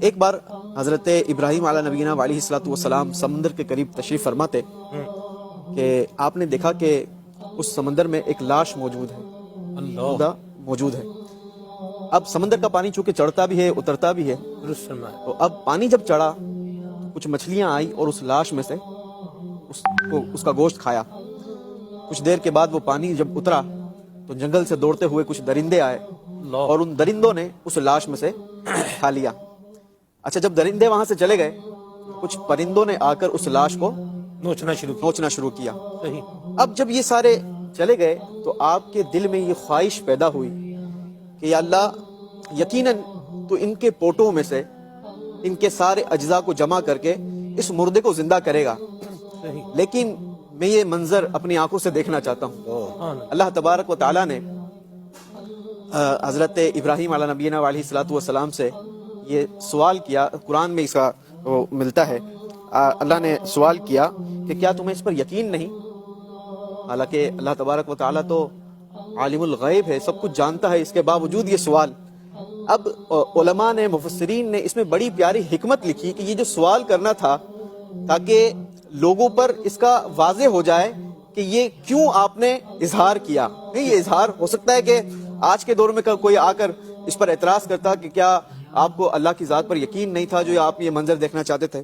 ایک بار حضرت ابراہیم علیہ نبینا علیہ الصلوۃ والسلام سمندر کے قریب تشریف فرماتے کہ آپ نے دیکھا کہ اس سمندر میں ایک لاش موجود ہے، مردہ موجود ہے۔ اب سمندر کا پانی چونکہ چڑھتا بھی ہے اترتا بھی ہے، تو اب پانی جب چڑھا کچھ مچھلیاں آئی اور اس لاش میں سے اس کا گوشت کھایا۔ کچھ دیر کے بعد وہ پانی جب اترا تو جنگل سے دوڑتے ہوئے کچھ درندے آئے اور ان درندوں نے اس لاش میں سے کھا لیا۔ اچھا، جب درندے وہاں سے چلے گئے کچھ پرندوں نے آ کر اس لاش کو نوچنا شروع کیا۔ اب جب یہ سارے چلے گئے تو آپ کے دل میں یہ خواہش پیدا ہوئی کہ یا اللہ، یقیناً تو ان کے پوٹوں میں سے ان کے سارے اجزاء کو جمع کر کے اس مردے کو زندہ کرے گا، لیکن میں یہ منظر اپنی آنکھوں سے دیکھنا چاہتا ہوں۔ اللہ تبارک و تعالیٰ نے حضرت ابراہیم علیہ نبینا علیہ الصلوۃ والسلام سے یہ سوال کیا، قرآن میں اس کا ملتا ہے۔ اللہ نے سوال کیا کہ کیا تمہیں اس پر یقین نہیں؟ حالانکہ اللہ تبارک و تعالیٰ تو عالم الغیب ہے، سب کچھ جانتا ہے، اس کے باوجود یہ سوال۔ اب علماء نے، مفسرین نے اس میں بڑی پیاری حکمت لکھی کہ یہ جو سوال کرنا تھا تاکہ لوگوں پر اس کا واضح ہو جائے کہ یہ کیوں آپ نے اظہار کیا۔ نہیں، یہ اظہار ہو سکتا ہے کہ آج کے دور میں کوئی آ کر اس پر اعتراض کرتا کہ کیا آپ کو اللہ کی ذات پر یقین نہیں تھا جو آپ یہ منظر دیکھنا چاہتے تھے،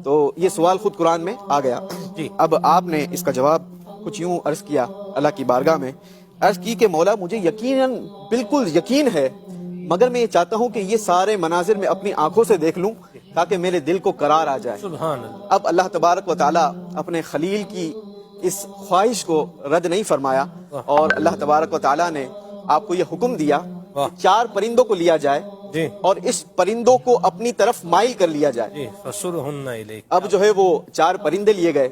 تو یہ سوال خود قرآن میں آ گیا۔ اب آپ نے اس کا جواب کچھ یوں عرض کیا، اللہ کی بارگاہ میں عرض کی کہ مولا، مجھے یقیناً بالکل یقین ہے، مگر میں یہ چاہتا ہوں کہ یہ سارے مناظر میں اپنی آنکھوں سے دیکھ لوں تاکہ میرے دل کو قرار آ جائے۔ اب اللہ تبارک و تعالیٰ اپنے خلیل کی اس خواہش کو رد نہیں فرمایا اور اللہ تبارک و تعالیٰ نے آپ کو یہ حکم دیا کہ 4 پرندوں کو لیا جائے اور اس پرندوں کو اپنی طرف مائل کر لیا جائے۔ اب جو ہے وہ 4 پرندے لیے گئے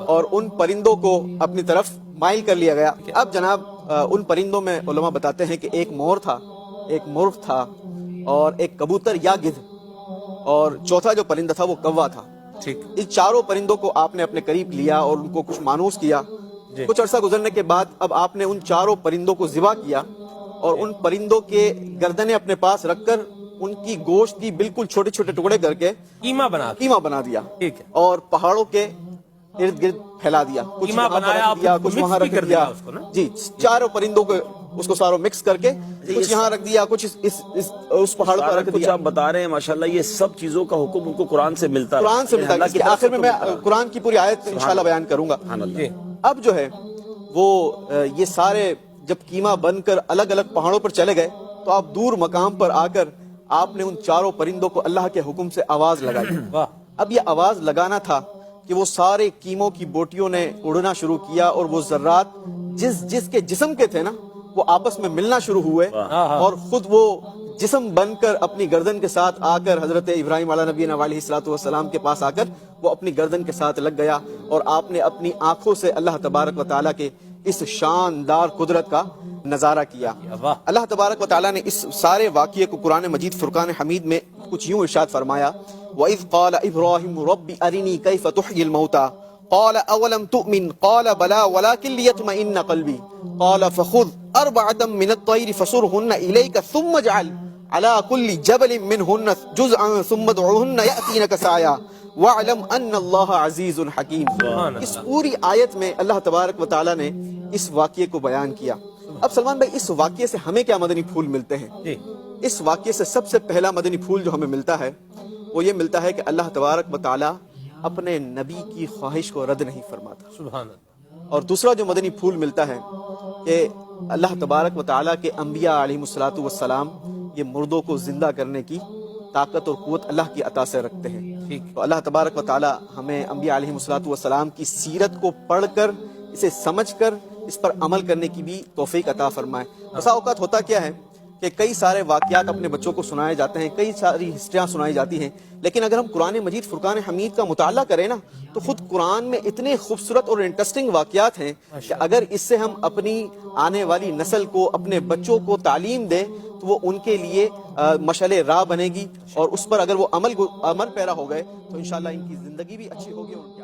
اور ان پرندوں کو اپنی طرف مائل کر لیا گیا۔ اب جناب ان پرندوں میں علماء بتاتے ہیں کہ ایک مور تھا، ایک مرغ تھا اور ایک کبوتر یا گدھ، اور چوتھا جو پرندہ تھا وہ کوا تھا۔ ان 4 پرندوں کو آپ نے اپنے قریب لیا اور ان کو کچھ مانوس کیا۔ کچھ عرصہ گزرنے کے بعد اب آپ نے ان 4 پرندوں کو ذبح کیا اور ان پرندوں کے گردنیں اپنے پاس رکھ کر ان کی گوشت کی بالکل چھوٹے چھوٹے ٹکڑے کر کے قیمہ بنا دیا اور پہاڑوں کے ارد گرد پھیلا دیا۔ کچھ کچھ وہاں رکھ دیا، جی 4 پرندوں کو اس کو ساروں مکس کر کے کچھ یہاں رکھ دیا، کچھ اس پہاڑ پر رکھ دیا۔ آپ بتا رہے ہیں ماشاءاللہ، یہ سب چیزوں کا حکم ان کو قرآن سے ملتا ہے۔ اس کے آخر میں قرآن کی پوری آیت انشاءاللہ بیان کروں گا۔ اب جو ہے وہ یہ سارے جب قیمہ بن کر الگ الگ پہاڑوں پر چلے گئے تو آپ دور مقام پر آ کر آپ نے ان 4 پرندوں کو اللہ کے حکم سے آواز لگائی۔ اب یہ آواز لگانا تھا کہ وہ سارے قیموں کی بوٹیوں نے اڑنا شروع کیا اور وہ ذرات جس کے جسم کے تھے نا وہ آپس میں ملنا شروع ہوئے اور خود وہ جسم بن کر اپنی گردن کے ساتھ آ کر حضرت ابراہیم علیہ نبینا علیہ الصلوۃ والسلام کے پاس آ کر وہ اپنی گردن کے ساتھ لگ گیا اور آپ نے اپنی آنکھوں سے اللہ تبارک و تعالیٰ کے اس شاندار قدرت کا نظارہ کیا۔ اللہ تبارک و تعالیٰ نے اس سارے واقعے کو قرآن مجید فرقان حمید میں کچھ یوں ارشاد فرمایا، وَإِذْ قَالَ إِبْرَاهِيمُ رَبِّ أَرِنِي كَيْفَ تُحْيِي الْمَوْتَى قَالَ أَوَلَمْ تُؤْمِنْ قَالَ بَلَى وَلَكِنْ لِيَطْمَئِنَّ قَلْبِي قَالَ فَخُذْ أَرْبَعَةً مِّنَ الطَّيْرِ فَصُرْهُنَّ إِلَيْكَ ثُمَّ اجْعَلْ عَلَى كُلِّ جَبَلٍ مِّنْهُنَّ جُزْءًا ثُمَّ ادْعُهُنَّ يَأْتِينَكَ سَعْيًا وَاعْلَمْ أَنَّ اللَّهَ عَزِيزٌ حَكِيمٌ۔ اس پوری آیت میں اللہ تبارک و تعالیٰ نے اس واقعے کو بیان کیا۔ اب سلمان بھائی، اس واقعے سے ہمیں کیا مدنی پھول ملتے ہیں؟ اس واقعے سے سب سے پہلا مدنی پھول جو ہمیں ملتا ہے وہ یہ ملتا ہے کہ اللہ تبارک و تعالیٰ اپنے نبی کی خواہش کو رد نہیں فرماتا۔ سبحان اللہ۔ اور دوسرا جو مدنی پھول ملتا ہے کہ اللہ تبارک و تعالیٰ کے انبیاء علیہ الصلوۃ والسلام یہ مردوں کو زندہ کرنے کی طاقت اور قوت اللہ کی عطا سے رکھتے ہیں۔ تو اللہ تبارک و تعالیٰ ہمیں انبیاء علیہ الصلوۃ والسلام کی سیرت کو پڑھ کر اسے سمجھ کر اس پر عمل کرنے کی بھی توفیق عطا فرمائے۔ بسا اوقات ہوتا کیا ہے کہ کئی سارے واقعات اپنے بچوں کو سنائے جاتے ہیں، کئی ساری ہسٹریاں سنائی جاتی ہیں، لیکن اگر ہم قرآن مجید فرقان حمید کا مطالعہ کریں نا تو خود قرآن میں اتنے خوبصورت اور انٹرسٹنگ واقعات ہیں کہ اگر اس سے ہم اپنی آنے والی نسل کو، اپنے بچوں کو تعلیم دیں تو وہ ان کے لیے مشعل راہ بنے گی، اور اس پر اگر وہ عمل پیرا ہو گئے تو انشاءاللہ ان کی زندگی بھی اچھی ہوگی اور